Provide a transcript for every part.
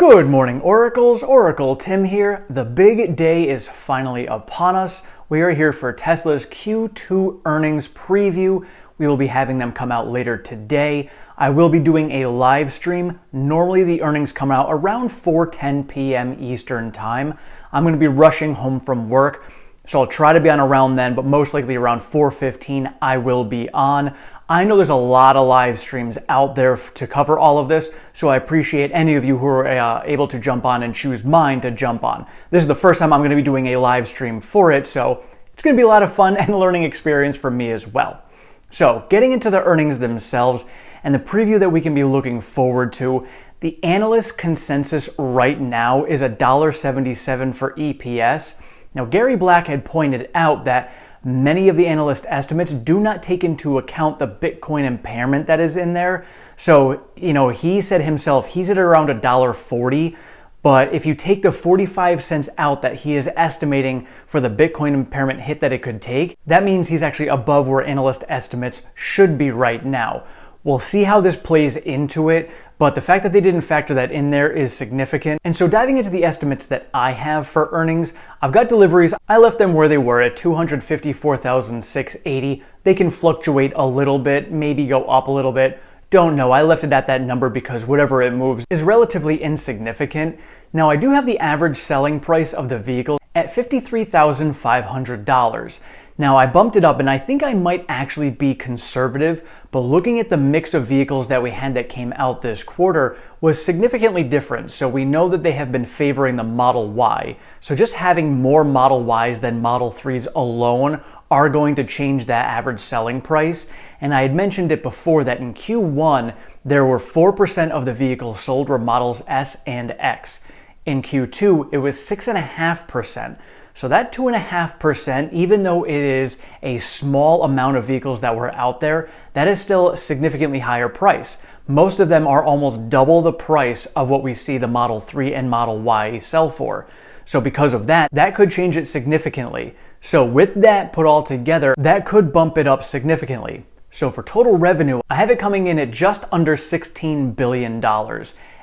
Good morning, Oracles. Oracle Tim here. The big day is finally upon us. We are here for Tesla's Q2 earnings preview. We will be having them come out later today. I will be doing a live stream. Normally the earnings come out around 4:10 p.m. Eastern time. I'm going to be rushing home from work, so I'll try to be on around then, but most likely around 4:15 I will be on. I know there's a lot of live streams out there to cover all of this, so I appreciate any of you who are able to jump on and choose mine to jump on. This is the first time I'm going to be doing a live stream for it, so it's going to be a lot of fun and learning experience for me as well. So getting into the earnings themselves and the preview that we can be looking forward to, the analyst consensus right now is $1.77 for EPS. Now, Gary Black had pointed out that many of the analyst estimates do not take into account the Bitcoin impairment that is in there. So, he said himself, he's at around $1.40. But if you take the 45 cents out that he is estimating for the Bitcoin impairment hit that it could take, that means he's actually above where analyst estimates should be right now. We'll see how this plays into it, but the fact that they didn't factor that in there is significant. And so diving into the estimates that I have for earnings, I've got deliveries. I left them where they were at 254,680. They can fluctuate a little bit, maybe go up a little bit. Don't know. I left it at that number because whatever it moves is relatively insignificant. Now, I do have the average selling price of the vehicle at $53,500. Now, I bumped it up and I think I might actually be conservative, but looking at the mix of vehicles that we had that came out this quarter was significantly different. So we know that they have been favoring the Model Y. So just having more Model Ys than Model 3s alone are going to change that average selling price. And I had mentioned it before that in Q1, there were 4% of the vehicles sold were Models S and X. In Q2, it was 6.5%. So that 2.5%, even though it is a small amount of vehicles that were out there, that is still a significantly higher price. Most of them are almost double the price of what we see the Model 3 and Model Y sell for. So because of that, that could change it significantly. So with that put all together, that could bump it up significantly. So for total revenue, I have it coming in at just under $16 billion.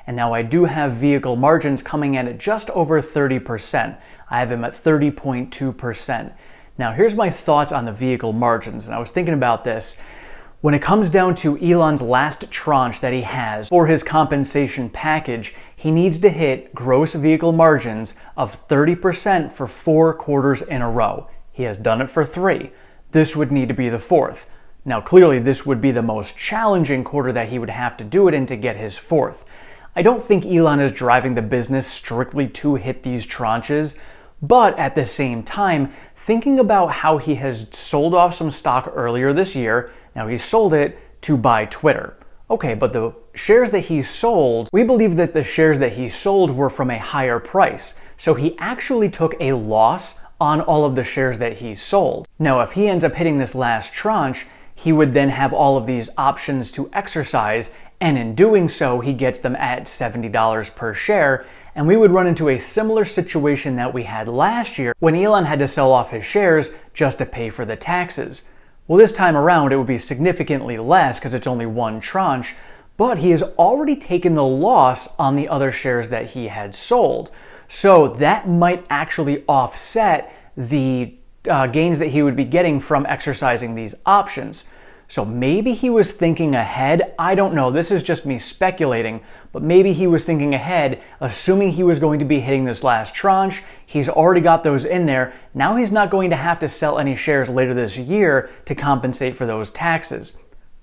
And now I do have vehicle margins coming in at just over 30%. I have them at 30.2%. Now here's my thoughts on the vehicle margins, and I was thinking about this. When it comes down to Elon's last tranche that he has for his compensation package, he needs to hit gross vehicle margins of 30% for 4 quarters in a row. He has done it for 3. This would need to be the 4th. Now clearly this would be the most challenging quarter that he would have to do it in to get his 4th. I don't think Elon is driving the business strictly to hit these tranches, but at the same time, thinking about how he has sold off some stock earlier this year, now he sold it to buy Twitter. Okay, but the shares that he sold, we believe that the shares that he sold were from a higher price. So he actually took a loss on all of the shares that he sold. Now, if he ends up hitting this last tranche, he would then have all of these options to exercise, and in doing so, he gets them at $70 per share. And we would run into a similar situation that we had last year when Elon had to sell off his shares just to pay for the taxes. Well, this time around, it would be significantly less because it's only one tranche, but he has already taken the loss on the other shares that he had sold. So that might actually offset the gains that he would be getting from exercising these options. So maybe he was thinking ahead. I don't know. This is just me speculating, but maybe he was thinking ahead, assuming he was going to be hitting this last tranche. He's already got those in there. Now he's not going to have to sell any shares later this year to compensate for those taxes.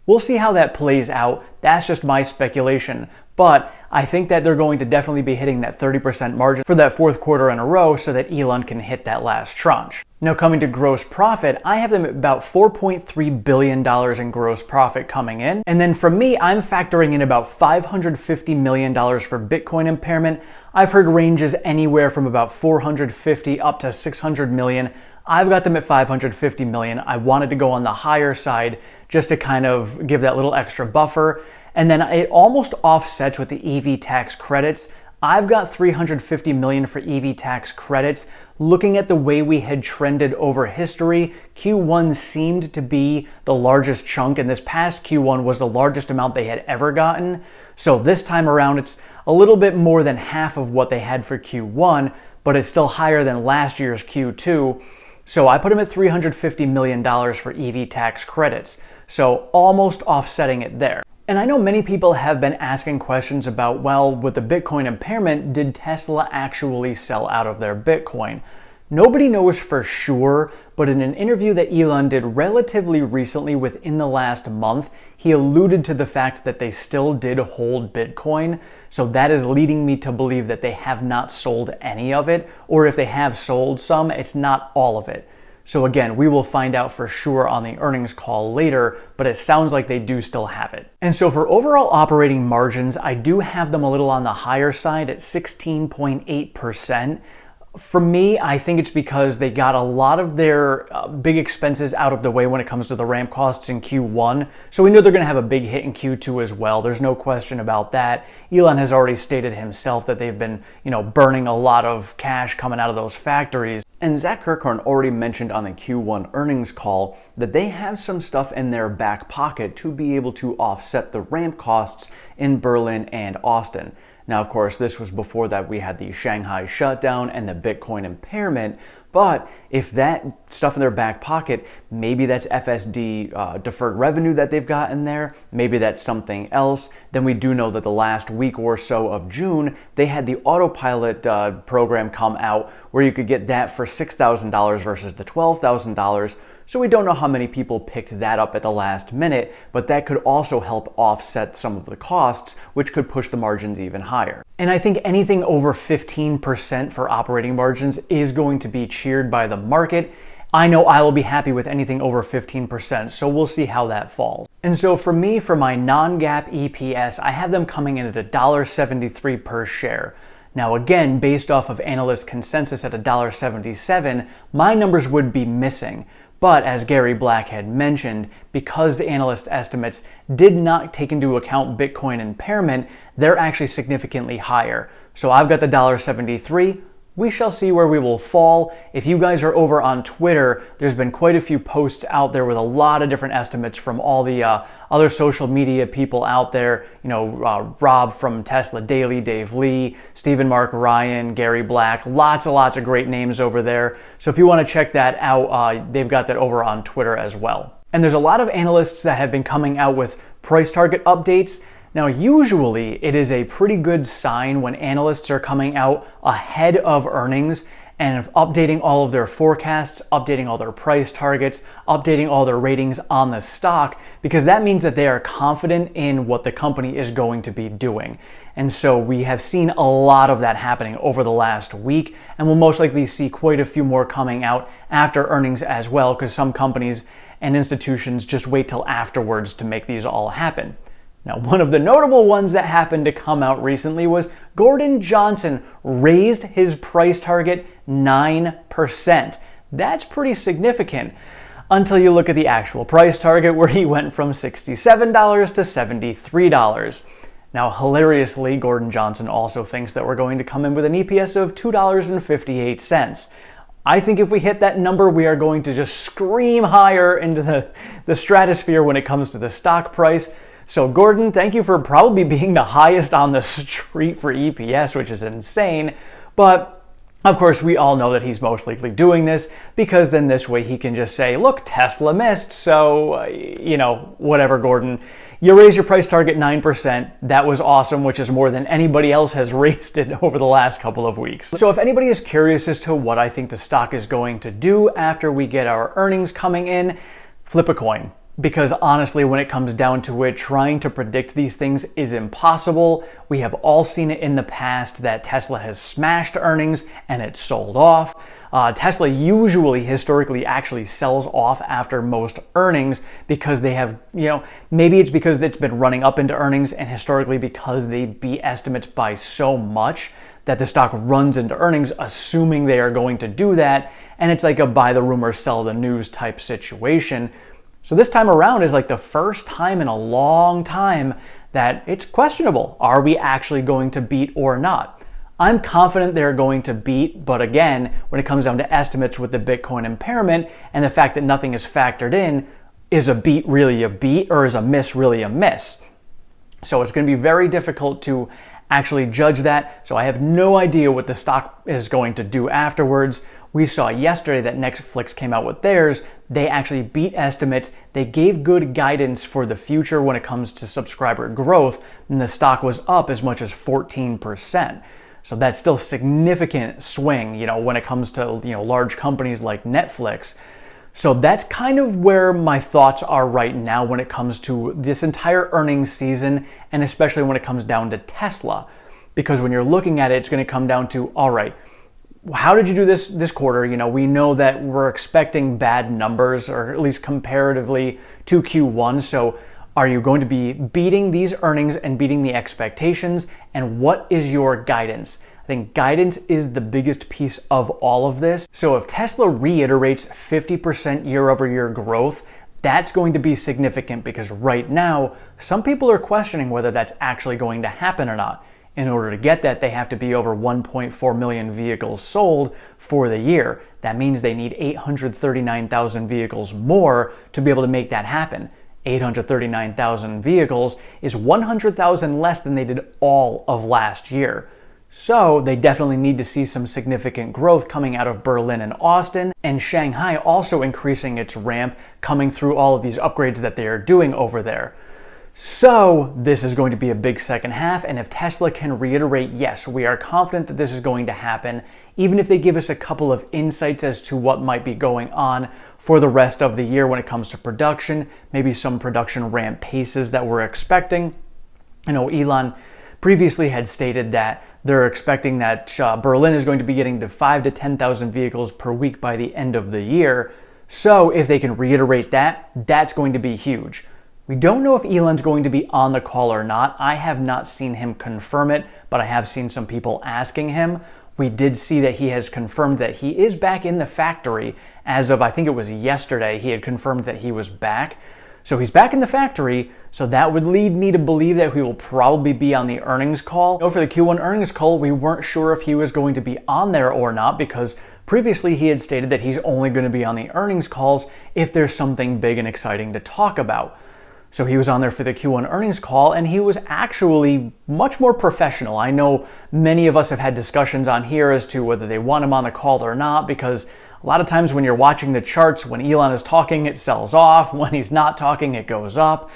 We'll see how that plays out. That's just my speculation. But I think that they're going to definitely be hitting that 30% margin for that 4th quarter in a row so that Elon can hit that last tranche. Now coming to gross profit, I have them at about $4.3 billion in gross profit coming in. And then for me, I'm factoring in about $550 million for Bitcoin impairment. I've heard ranges anywhere from about 450 up to 600 million. I've got them at 550 million. I wanted to go on the higher side just to kind of give that little extra buffer. And then it almost offsets with the EV tax credits. I've got 350 million for EV tax credits. Looking at the way we had trended over history, Q1 seemed to be the largest chunk, and this past Q1 was the largest amount they had ever gotten. So this time around, a little bit more than half of what they had for Q1, but it's still higher than last year's Q2. So I put them at $350 million for EV tax credits. So almost offsetting it there. And I know many people have been asking questions about, well, with the Bitcoin impairment, did Tesla actually sell out of their Bitcoin? Nobody knows for sure, but in an interview that Elon did relatively recently within the last month, he alluded to the fact that they still did hold Bitcoin. So that is leading me to believe that they have not sold any of it, or if they have sold some, it's not all of it. So again, we will find out for sure on the earnings call later, but it sounds like they do still have it. And so for overall operating margins, I do have them a little on the higher side at 16.8%. For me, I think it's because they got a lot of their big expenses out of the way when it comes to the ramp costs in Q1. So we know they're going to have a big hit in Q2 as well. There's no question about that. Elon has already stated himself that they've been, burning a lot of cash coming out of those factories. And Zach Kirkhorn already mentioned on the Q1 earnings call that they have some stuff in their back pocket to be able to offset the ramp costs in Berlin and Austin. Now, of course, this was before that we had the Shanghai shutdown and the Bitcoin impairment, but if that stuff in their back pocket, maybe that's FSD deferred revenue that they've got in there, maybe that's something else, then we do know that the last week or so of June, they had the autopilot program come out where you could get that for $6,000 versus the $12,000. So we don't know how many people picked that up at the last minute, but that could also help offset some of the costs, which could push the margins even higher. And I think anything over 15% for operating margins is going to be cheered by the market. I know I will be happy with anything over 15%, so we'll see how that falls. And so for me, for my non-GAAP EPS, I have them coming in at $1.73 per share. Now again, based off of analyst consensus at $1.77, my numbers would be missing. But as Gary Black had mentioned, because the analyst estimates did not take into account Bitcoin impairment, they're actually significantly higher. So I've got the $1.73. We shall see where we will fall. If you guys are over on Twitter, there's been quite a few posts out there with a lot of different estimates from all the other social media people out there. Rob from Tesla Daily, Dave Lee, Stephen Mark Ryan, Gary Black, lots of great names over there. So if you want to check that out, they've got that over on Twitter as well. And there's a lot of analysts that have been coming out with price target updates. Now, usually it is a pretty good sign when analysts are coming out ahead of earnings and updating all of their forecasts, updating all their price targets, updating all their ratings on the stock, because that means that they are confident in what the company is going to be doing. And so we have seen a lot of that happening over the last week, and we'll most likely see quite a few more coming out after earnings as well, because some companies and institutions just wait till afterwards to make these all happen. Now, one of the notable ones that happened to come out recently was Gordon Johnson raised his price target 9%. That's pretty significant until you look at the actual price target where he went from $67 to $73. Now, hilariously, Gordon Johnson also thinks that we're going to come in with an EPS of $2.58. I think if we hit that number, we are going to just scream higher into the stratosphere when it comes to the stock price. So Gordon, thank you for probably being the highest on the street for EPS, which is insane. But of course, we all know that he's most likely doing this because then this way he can just say, look, Tesla missed. So, whatever, Gordon. You raised your price target 9%. That was awesome, which is more than anybody else has raised it over the last couple of weeks. So if anybody is curious as to what I think the stock is going to do after we get our earnings coming in, flip a coin. Because honestly, when it comes down to it, trying to predict these things is impossible. We have all seen it in the past that Tesla has smashed earnings and it sold off. Tesla usually, historically, actually sells off after most earnings because they have, maybe it's because it's been running up into earnings and historically because they beat estimates by so much that the stock runs into earnings assuming they are going to do that. And it's like a buy the rumor, sell the news type situation. So this time around is like the first time in a long time that it's questionable. Are we actually going to beat or not? I'm confident they're going to beat, but again, when it comes down to estimates with the Bitcoin impairment and the fact that nothing is factored in, is a beat really a beat or is a miss really a miss? So it's going to be very difficult to actually judge that, so I have no idea what the stock is going to do afterwards. We saw yesterday that Netflix came out with theirs. They actually beat estimates. They gave good guidance for the future when it comes to subscriber growth, and the stock was up as much as 14%. So that's still a significant swing, when it comes to, large companies like Netflix. So that's kind of where my thoughts are right now when it comes to this entire earnings season, and especially when it comes down to Tesla. Because when you're looking at it, it's going to come down to, all right, how did you do this quarter? We know that we're expecting bad numbers, or at least comparatively to Q1. So are you going to be beating these earnings and beating the expectations? And what is your guidance? I think guidance is the biggest piece of all of this. So if Tesla reiterates 50% year-over-year growth, that's going to be significant, because right now, some people are questioning whether that's actually going to happen or not. In order to get that, they have to be over 1.4 million vehicles sold for the year. That means they need 839,000 vehicles more to be able to make that happen. 839,000 vehicles is 100,000 less than they did all of last year. So they definitely need to see some significant growth coming out of Berlin and Austin, and Shanghai also increasing its ramp, coming through all of these upgrades that they are doing over there. So this is going to be a big second half, and if Tesla can reiterate, yes, we are confident that this is going to happen, even if they give us a couple of insights as to what might be going on for the rest of the year when it comes to production, maybe some production ramp paces that we're expecting. Elon previously had stated that they're expecting that Berlin is going to be getting to 5,000 to 10,000 vehicles per week by the end of the year. So if they can reiterate that, that's going to be huge. We don't know if Elon's going to be on the call or not. I have not seen him confirm it, but I have seen some people asking him. We did see that he has confirmed that he is back in the factory. As of, I think it was yesterday, he had confirmed that he was back. So he's back in the factory, so that would lead me to believe that he will probably be on the earnings call. For the Q1 earnings call, we weren't sure if he was going to be on there or not, because previously he had stated that he's only going to be on the earnings calls if there's something big and exciting to talk about. So he was on there for the Q1 earnings call, and he was actually much more professional. I know many of us have had discussions on here as to whether they want him on the call or not, because a lot of times when you're watching the charts, when Elon is talking, it sells off. When he's not talking, it goes up.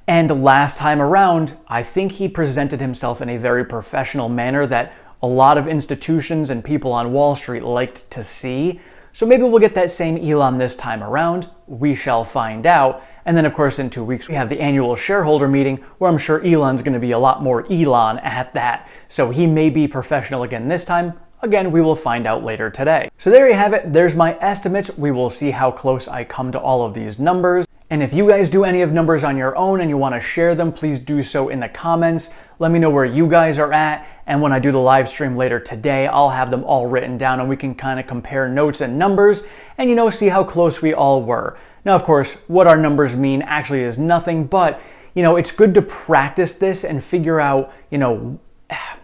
And last time around, I think he presented himself in a very professional manner that a lot of institutions and people on Wall Street liked to see. So maybe we'll get that same Elon this time around. We shall find out. And then, of course, in 2 weeks, we have the annual shareholder meeting, where I'm sure Elon's going to be a lot more Elon at that. So he may be professional again this time. Again, we will find out later today. So there you have it. There's my estimates. We will see how close I come to all of these numbers. And if you guys do any of numbers on your own and you want to share them, please do so in the comments. Let me know where you guys are at. And when I do the live stream later today, I'll have them all written down, and we can kind of compare notes and numbers and, see how close we all were. Now, of course, what our numbers mean actually is nothing, but, it's good to practice this and figure out,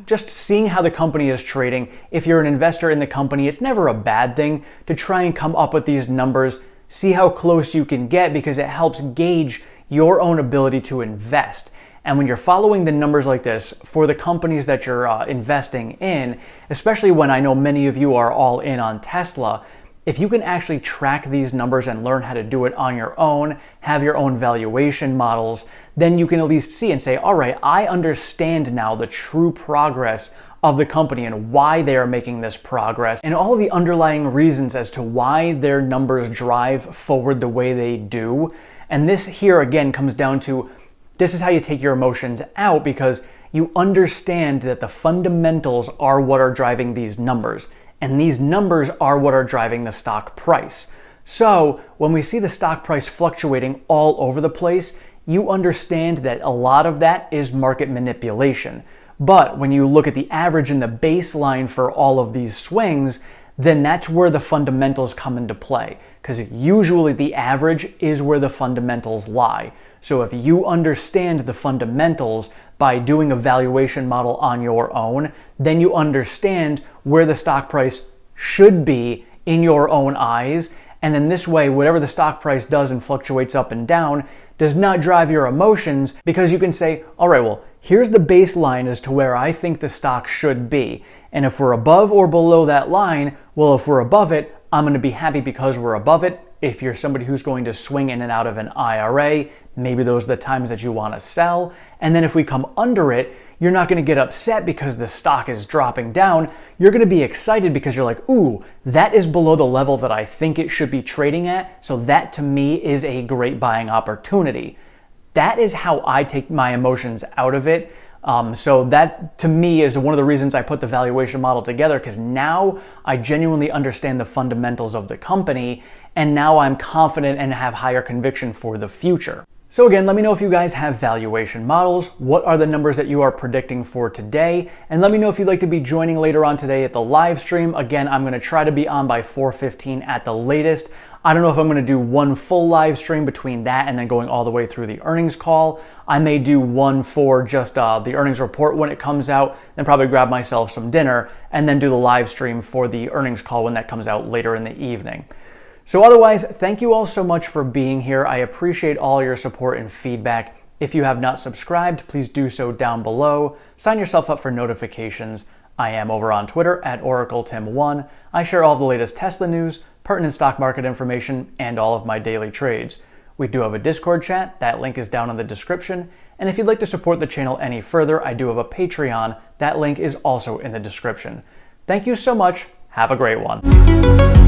just seeing how the company is trading. If you're an investor in the company, it's never a bad thing to try and come up with these numbers, see how close you can get, because it helps gauge your own ability to invest. And when you're following the numbers like this for the companies that you're investing in, especially when I know many of you are all in on Tesla, if you can actually track these numbers and learn how to do it on your own, have your own valuation models, then you can at least see and say, all right, I understand now the true progress of the company and why they are making this progress, and all of the underlying reasons as to why their numbers drive forward the way they do. And this here again comes down to, this is how you take your emotions out, because you understand that the fundamentals are what are driving these numbers. And these numbers are what are driving the stock price. So when we see the stock price fluctuating all over the place, you understand that a lot of that is market manipulation. But when you look at the average and the baseline for all of these swings, then that's where the fundamentals come into play, because usually the average is where the fundamentals lie. So if you understand the fundamentals by doing a valuation model on your own, then you understand where the stock price should be in your own eyes. And then this way, whatever the stock price does and fluctuates up and down does not drive your emotions, because you can say, all right, well, here's the baseline as to where I think the stock should be. And if we're above or below that line, well, if we're above it, I'm going to be happy because we're above it. If you're somebody who's going to swing in and out of an IRA, maybe those are the times that you want to sell. And then if we come under it, you're not going to get upset because the stock is dropping down. You're going to be excited because you're like, ooh, that is below the level that I think it should be trading at. So that to me is a great buying opportunity. That is how I take my emotions out of it. So that to me is one of the reasons I put the valuation model together, because now I genuinely understand the fundamentals of the company, and now I'm confident and have higher conviction for the future. So again, let me know if you guys have valuation models. What are the numbers that you are predicting for today? And let me know if you'd like to be joining later on today at the live stream. Again, I'm going to try to be on by 4:15 at the latest. I don't know if I'm going to do one full live stream between that and then going all the way through the earnings call. I may do one for just the earnings report when it comes out, then probably grab myself some dinner, and then do the live stream for the earnings call when that comes out later in the evening. So otherwise, thank you all so much for being here. I appreciate all your support and feedback. If you have not subscribed, please do so down below. Sign yourself up for notifications. I am over on Twitter at OracleTim1. I share all the latest Tesla news, pertinent stock market information, and all of my daily trades. We do have a Discord chat. That link is down in the description. And if you'd like to support the channel any further, I do have a Patreon. That link is also in the description. Thank you so much. Have a great one.